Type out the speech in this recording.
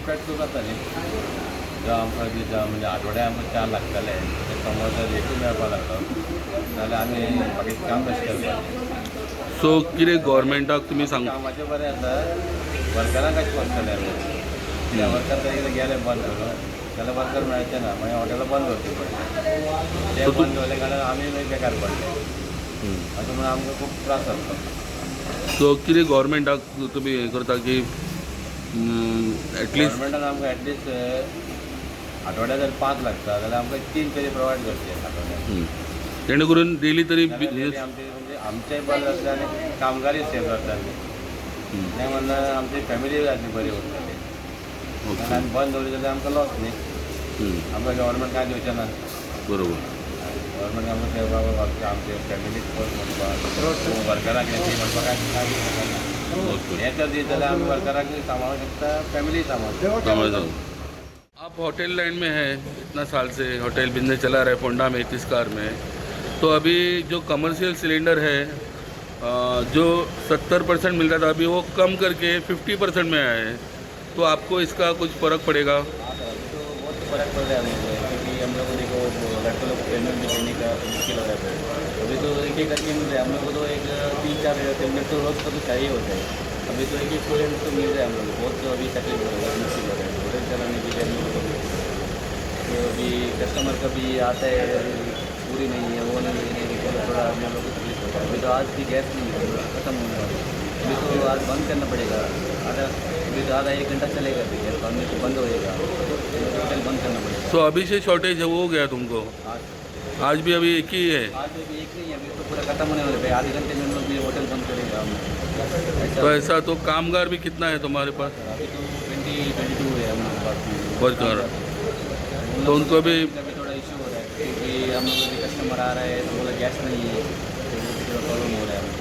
Expect करूं जाताली जो आमकां म्हणजे आठवड्या आमकां 4 लागताले ते समज जर एकूच मेळपा लागलो जाल्यार आमी बाकीचें काम कशें करपाचें. सो कितें गव्हर्मेंटाक तुमी सांग. कामाचें बरें आसा वर्करांक कशें करतले आमी त्या वर्कर जर एकदां गेले बंद करून जाल्यार वर्कर मेळचे ना मागीर हॉटेलां बंद करची पडटली ते बंद दवरले जाल्यार आमी मागीर बेकार पडले अशें म्हणून आमकां खूब त्रास जाता. सो कितें गव्हर्मेंटाक तुमी हें करता की एटलिस्ट गव्हर्मेंटान आमकां एटलिस्ट आठवड्याक जर 5 लागता जाल्यार आमकां 3 तरी प्रोवायड करचे आठवड्याक जेणे करून डेली तरी आमचे म्हणजे आमचेय बरें जातलें आनी कामगारूय सेफ जाताली तें म्हणल्यार आमची फॅमिली जातली बरी उरतली आनी बंद दवरली जाल्यार आमकां लॉस न्ही आमकां गव्हर्मेंट कांय दिवचें ना. बरोबर. गव्हर्मेंट आमकां ते बाबा आमचे फॅमिलीक पळय म्हणपाक वर्कराक हें म्हणपाक कांय दिवचें हें जर दीत जाल्यार आमी वर्कराक सांबाळूंक शकता फॅमिली सांबाळूं. आप होटल लाइन में है इतना साल से होटल बिजनेस चला रहा है फोंडा में तिस्कार में. तो अभी जो कमर्शियल सिलेंडर है जो 70% मिलता था अभी वो कम करके 50% में आया है. तो आपको इसका कुछ फ़र्क पड़ेगा? तो बहुत फ़र्क पड़ रहा है क्योंकि हम लोगों को लड़कों को पेमेंट भी देने का मुश्किल हो रहा है. अभी तो एक एक करके मिल रहा है हम लोग को तो एक 3-4 पेमेंट तो रोज़ का तो चाहिए होता है. अभी तो एक स्टूडेंट तो मिल रहा है हम लोग बहुत तो अभी तकलीफ हो रहा है मुश्किल हो रहा है होटल चलाने के लिए हम लोग को. तो अभी कस्टमर का भी आता है पूरी नहीं है वो नहीं है थोड़ा हम लोग को तकलीफ हो रहा है. अभी तो आज भी गैस नहीं है ख़त्म होने वाला है. अभी तो आज बंद करना पड़ेगा अभी तो आधा 1 घंटा चलेगा अभी गैस बंद होएगा होटल बंद करना पड़ेगा. सो अभी से शॉर्टेज हो गया तुमको? आज भी अभी एक ही है? आज भी एक नहीं है अभी तो पूरा खत्म होने वाले भाई आधे घंटे में हम लोग भी होटल बंद करेगा हम. तो ऐसा तो कामगार भी कितना है तुम्हारे पास? अभी तो 22 है हम लोग पास वर्कर. तो उनको भी थोड़ा इशू हो रहा है क्योंकि हम लोग भी कस्टमर आ रहा है तो बोला गैस नहीं है तो थोड़ा प्रॉब्लम हो रहा है.